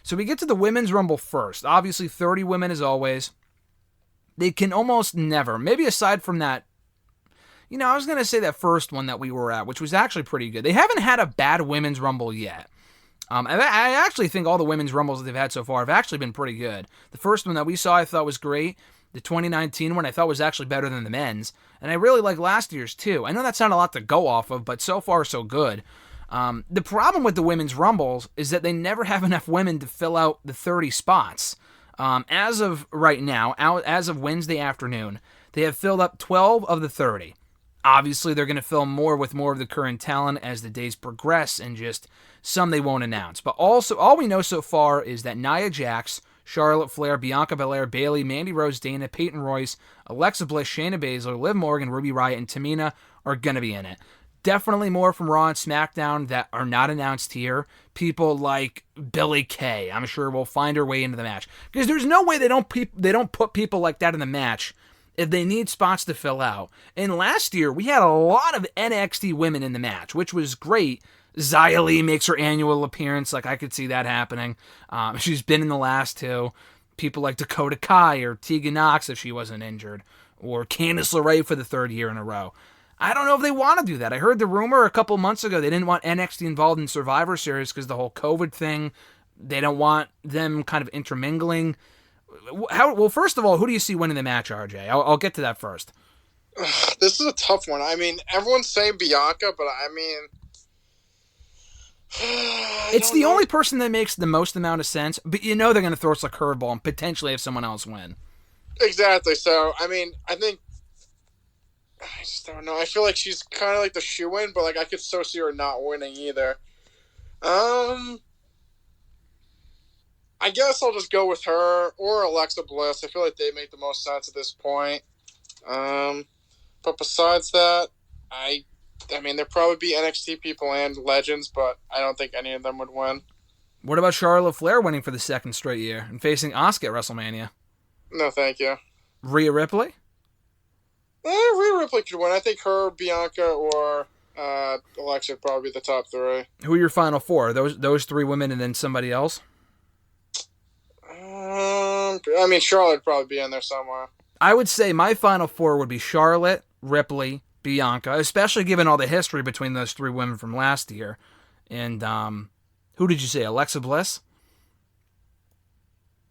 So we get to the Women's Rumble first. Obviously, 30 women as always. They can almost never, maybe aside from that, I was going to say that first one that we were at, which was actually pretty good. They haven't had a bad Women's Rumble yet. I actually think all the Women's Rumbles that they've had so far have actually been pretty good. The first one that we saw I thought was great. The 2019 one I thought was actually better than the men's. And I really like last year's too. I know that's not a lot to go off of, but so far so good. The problem with the Women's Rumbles is that they never have enough women to fill out the 30 spots. As of right now, as of Wednesday afternoon, they have filled up 12 of the 30. Obviously, they're going to fill more with more of the current talent as the days progress, and just some they won't announce. But also, all we know so far is that Nia Jax, Charlotte Flair, Bianca Belair, Bayley, Mandy Rose, Dana, Peyton Royce, Alexa Bliss, Shayna Baszler, Liv Morgan, Ruby Riott, and Tamina are going to be in it. Definitely more from Raw and SmackDown that are not announced here. People like Billie Kay, I'm sure will find her way into the match. Because there's no way they don't put people like that in the match if they need spots to fill out. And last year, we had a lot of NXT women in the match, which was great. Xia Li makes her annual appearance. Like, I could see that happening. She's been in the last two. People like Dakota Kai or Tegan Nox if she wasn't injured. Or Candice LeRae for the third year in a row. I don't know if they want to do that. I heard the rumor a couple months ago they didn't want NXT involved in Survivor Series because the whole COVID thing. They don't want them kind of intermingling. Well, first of all, who do you see winning the match, RJ? I'll get to that first. This is a tough one. I mean, everyone's saying Bianca, but I mean... it's the only person that makes the most amount of sense, but they're going to throw us a curveball and potentially have someone else win. Exactly. So, I mean, I just don't know. I feel like she's kind of like the shoe-in, but like I could so see her not winning either. I guess I'll just go with her or Alexa Bliss. I feel like they make the most sense at this point. But besides that, I mean, there'd probably be NXT people and legends, but I don't think any of them would win. What about Charlotte Flair winning for the second straight year and facing Asuka at WrestleMania? No, thank you. Rhea Ripley? Rhea Ripley could win. I think her, Bianca, or Alexa would probably be the top three. Who are your final four? Those three women and then somebody else? I mean, Charlotte would probably be in there somewhere. I would say my final four would be Charlotte, Ripley, Bianca, especially given all the history between those three women from last year. And who did you say? Alexa Bliss?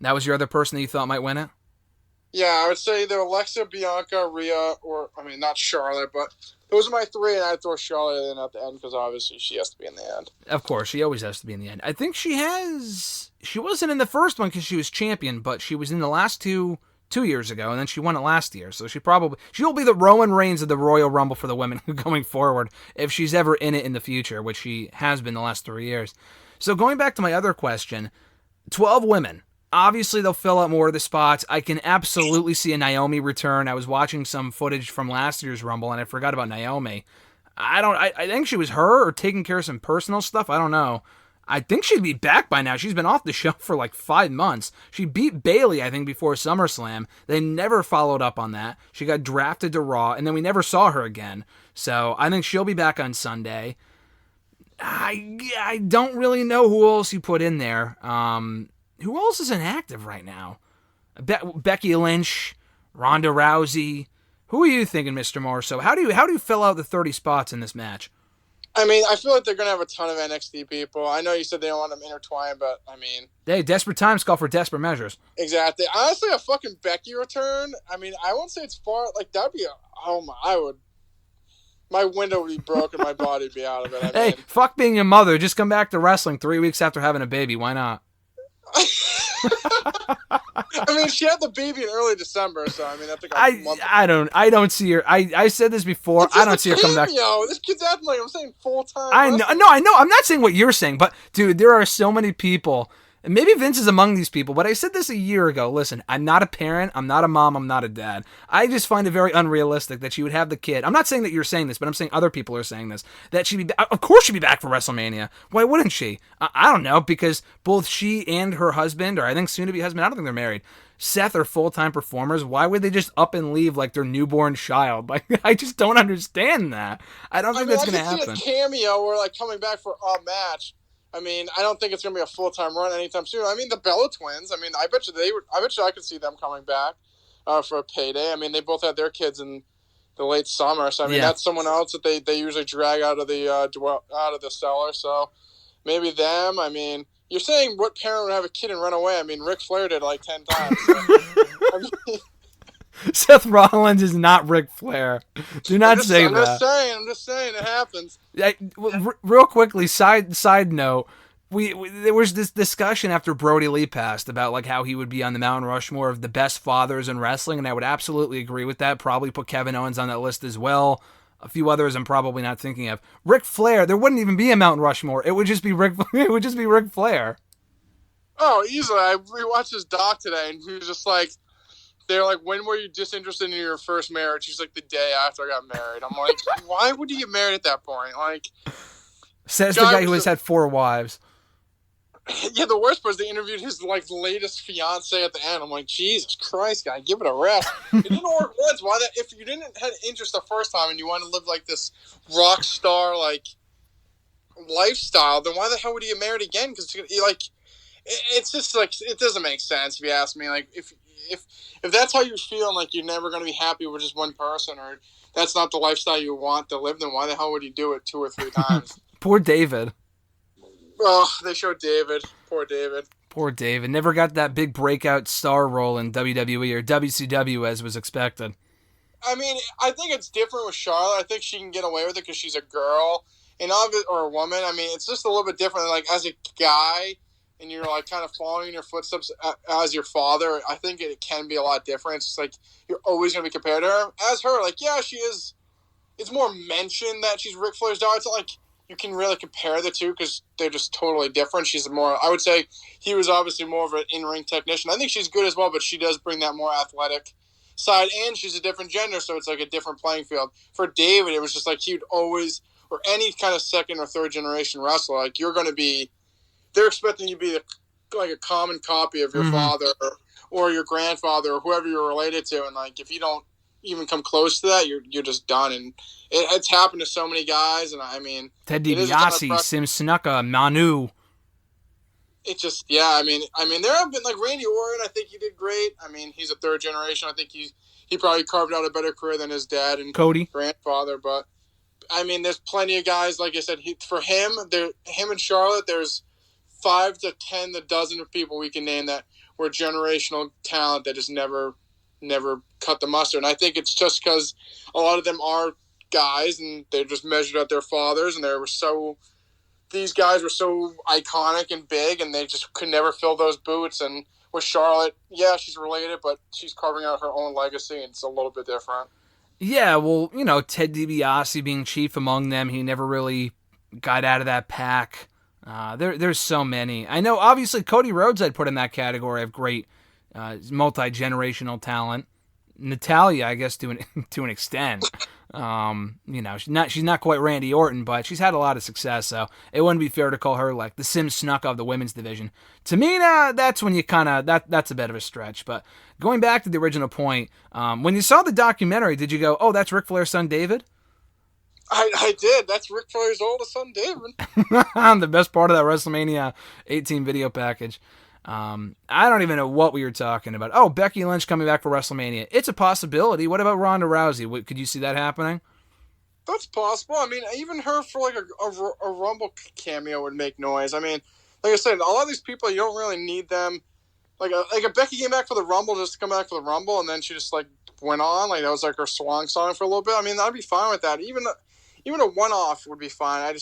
That was your other person that you thought might win it? Yeah, I would say either Alexa, Bianca, Rhea, or, I mean, not Charlotte, but those are my three, and I'd throw Charlotte in at the end because obviously she has to be in the end. Of course, she always has to be in the end. I think she wasn't in the first one because she was champion, but she was in the last two years ago, and then she won it last year. So she'll be the Roman Reigns of the Royal Rumble for the women going forward if she's ever in it in the future, which she has been the last 3 years. So going back to my other question, 12 women. Obviously, they'll fill out more of the spots. I can absolutely see a Naomi return. I was watching some footage from last year's Rumble, and I forgot about Naomi. I think she was her or taking care of some personal stuff. I don't know. I think she'd be back by now. She's been off the show for like 5 months. She beat Bayley, I think, before SummerSlam. They never followed up on that. She got drafted to Raw, and then we never saw her again. So I think she'll be back on Sunday. I don't really know who else you put in there. Who else is inactive right now? Becky Lynch, Ronda Rousey. Who are you thinking, Mr. Marceau? How do you fill out the 30 spots in this match? I mean, I feel like they're going to have a ton of NXT people. I know you said they don't want them intertwined, but I mean... Hey, desperate times call for desperate measures. Exactly. Honestly, a fucking Becky return, I mean, I won't say it's far... Like, that'd be my window would be broken, my body would be out of it. Hey, fuck being a mother. Just come back to wrestling 3 weeks after having a baby. Why not? I mean, she had the baby in early December, so I mean, that's like a month. I don't see her. I said this before. I don't see her coming back. This kid's acting like I'm saying full time. I know. I'm not saying what you're saying, but dude, there are so many people. And maybe Vince is among these people, but I said this a year ago. Listen, I'm not a parent, I'm not a mom, I'm not a dad. I just find it very unrealistic that she would have the kid. I'm not saying that you're saying this, but I'm saying other people are saying this. That of course she'd be back for WrestleMania. Why wouldn't she? I don't know, because both she and her husband, or I think soon-to-be husband, I don't think they're married, Seth are full-time performers. Why would they just up and leave like their newborn child? Like, I just don't understand that. I don't think that's going to happen. I see a cameo or like coming back for a match. I mean, I don't think it's going to be a full-time run anytime soon. I mean, the Bella twins. I mean, I bet you I could see them coming back for a payday. I mean, they both had their kids in the late summer, so I mean, Yeah. that's someone else that they usually drag out of the cellar. So maybe them. I mean, you're saying what parent would have a kid and run away? I mean, Ric Flair did like 10 times. So, I mean, Seth Rollins is not Ric Flair. Do not say that. I'm just saying it happens. Real quickly, side note. There was this discussion after Brody Lee passed about like how he would be on the Mount Rushmore of the best fathers in wrestling, and I would absolutely agree with that. Probably put Kevin Owens on that list as well. A few others I'm probably not thinking of. Ric Flair, there wouldn't even be a Mount Rushmore. It would just be Ric Flair. Oh, easily. I rewatched his doc today, and he was just like, they're like, when were you disinterested in your first marriage? He's like, the day after I got married. I'm like, why would you get married at that point? Like, says the guy who has had 4 wives. Yeah, the worst part is they interviewed his like latest fiance at the end. I'm like, Jesus Christ, guy, give it a rest. It didn't work once. Why that? If you didn't have interest the first time and you want to live like this rock star like lifestyle, then why the hell would you get married again? Because like, it's just like it doesn't make sense if you ask me. Like, if that's how you're feeling, like you're never going to be happy with just one person, or that's not the lifestyle you want to live, then why the hell would you do it 2 or 3 times? Poor David. Oh, they showed David. Poor David. Poor David. Never got that big breakout star role in WWE or WCW as was expected. I mean, I think it's different with Charlotte. I think she can get away with it because she's a girl or a woman. I mean, it's just a little bit different. Like, as a guy, and you're, like, kind of following in your footsteps as your father, I think it can be a lot different. It's just, like, you're always going to be compared to her. As her, like, yeah, she is. It's more mentioned that she's Ric Flair's daughter. It's not like you can really compare the two because they're just totally different. She's more, I would say he was obviously more of an in-ring technician. I think she's good as well, but she does bring that more athletic side, and she's a different gender, so it's like a different playing field. For David, it was just like he would always, or any kind of second or third generation wrestler, like they're expecting you to be like a common copy of your father or your grandfather or whoever you're related to, and like if you don't even come close to that, you're just done. And it's happened to so many guys, and I mean, Ted DiBiase, Sim Snuka, Manu. It just, yeah, I mean, there have been, like, Randy Orton, I think he did great. I mean, he's a third generation. I think he probably carved out a better career than his dad and Cody grandfather. But, I mean, there's plenty of guys, like I said, him and Charlotte, there's 5 to 10 dozen of people we can name that were generational talent that just never cut the mustard. And I think it's just because a lot of them are guys and they're just measured at their fathers, and these guys were so iconic and big, and they just could never fill those boots. And with Charlotte, yeah, she's related, but she's carving out her own legacy, and it's a little bit different. Yeah, well, Ted DiBiase being chief among them, he never really got out of that pack. There's so many. I know, obviously, Cody Rhodes I'd put in that category of great multi-generational talent. Natalia, I guess, to an extent. She's not quite Randy Orton, but she's had a lot of success, so it wouldn't be fair to call her like the Sim Snuka of the women's division. To me, that's when you that's a bit of a stretch. But going back to the original point, when you saw the documentary, did you go, "Oh, that's Ric Flair's son, David"? I did. That's Ric Flair's oldest son, David. The best part of that WrestleMania 18 video package. I don't even know what we were talking about. Oh, Becky Lynch coming back for WrestleMania. It's a possibility. What about Ronda Rousey? Could you see that happening? That's possible. I mean, even her for like a Rumble cameo would make noise. I mean, like I said, a lot of these people, you don't really need them. Like a Becky came back for the Rumble just to come back for the Rumble, and then she just like went on. Like that was like her swan song for a little bit. I mean, I'd be fine with that. Even a one-off would be fine.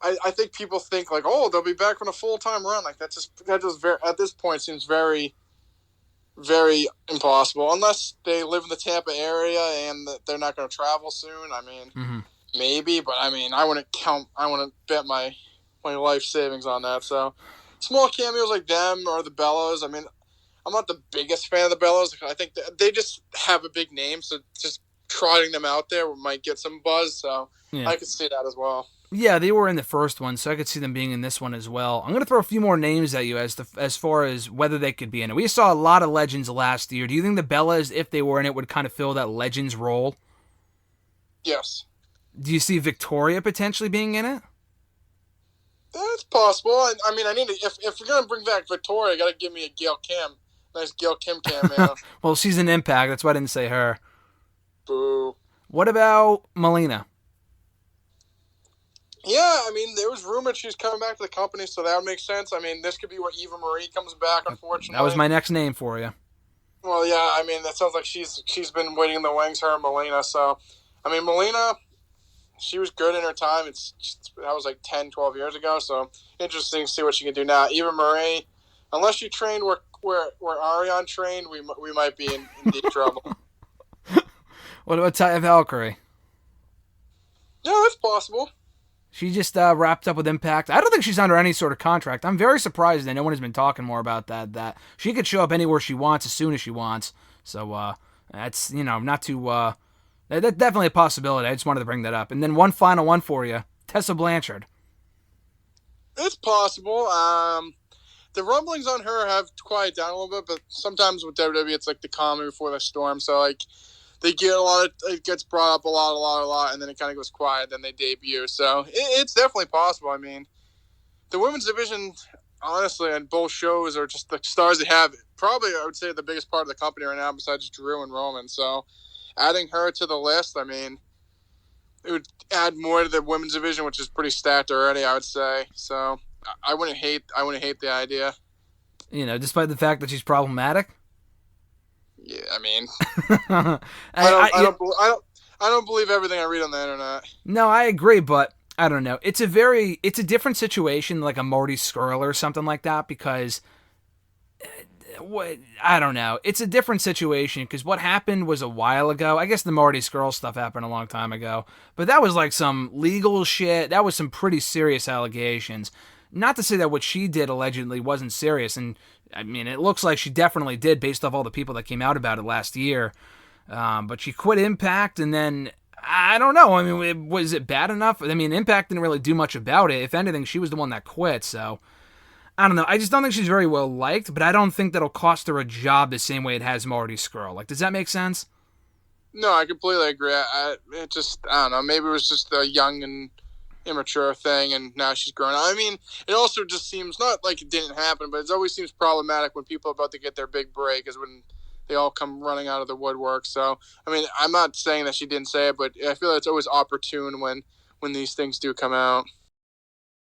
I think people think like, oh, they'll be back on a full-time run. Like that just very, at this point seems very, very impossible unless they live in the Tampa area and they're not going to travel soon. I mean, maybe, but I mean, I wouldn't bet my life savings on that. So small cameos like them or the Bellas. I mean, I'm not the biggest fan of the Bellas. I think they just have a big name, so just trotting them out there might get some buzz. So yeah. I could see that as well. Yeah, they were in the first one, so I could see them being in this one as well. I'm going to throw a few more names at you as far as whether they could be in it. We saw a lot of legends last year. Do you think the Bellas, if they were in it, would kind of fill that legends role? Yes. Do you see Victoria potentially being in it? That's possible. I mean, I need to, if we're gonna bring back Victoria, you gotta give me a Gail Kim, nice Gail Kim cameo. Well, she's an Impact. That's why I didn't say her. Boo. What about Melina? Yeah, I mean, there was rumored she's coming back to the company, so that would make sense. I mean, this could be where Eva Marie comes back. That was Unfortunately, my next name for you. well, yeah, I mean, that sounds like she's been waiting in the wings, her and Melina. So, I mean, Melina, she was good in her time. That was like 10, 12 years ago. So interesting to see what she can do now. Eva Marie, unless she trained where Ariane trained, we might be in deep trouble. What about Taya Valkyrie? Yeah, that's possible. She just wrapped up with Impact. I don't think she's under any sort of contract. I'm very surprised that no one has been talking more about that. That she could show up anywhere she wants as soon as she wants. So that's not too. That's definitely a possibility. I just wanted to bring that up. And then one final one for you, Tessa Blanchard. It's possible. The rumblings on her have quieted down a little bit, but sometimes with WWE, it's like the calm before the storm. So like they get it gets brought up a lot, and then it kind of goes quiet. Then they debut. So it's definitely possible. I mean, the women's division, honestly, and both shows are just the stars they have. Probably, I would say, the biggest part of the company right now, besides Drew and Roman. So adding her to the list, I mean, it would add more to the women's division, which is pretty stacked already, I would say. So I wouldn't hate the idea. Despite the fact that she's problematic. Yeah, I mean, I don't believe everything I read on the internet. No, I agree, but I don't know. It's a different situation, like a Marty Scurll or something like that, because I don't know. It's a different situation because what happened was a while ago. I guess the Marty Scurll stuff happened a long time ago, but that was like some legal shit. That was some pretty serious allegations. Not to say that what she did allegedly wasn't serious, and I mean, it looks like she definitely did based off all the people that came out about it last year. But she quit Impact, and then I don't know. I mean, was it bad enough? I mean, Impact didn't really do much about it. If anything, she was the one that quit, so I don't know. I just don't think she's very well liked, but I don't think that'll cost her a job the same way it has Marty Scurll. Like, does that make sense? No, I completely agree. I don't know. Maybe it was just a young and immature thing, and now she's grown up. I mean, it also just seems not like it didn't happen, but it always seems problematic when people are about to get their big break is when they all come running out of the woodwork. So, I mean, I'm not saying that she didn't say it, but I feel like it's always opportune when these things do come out.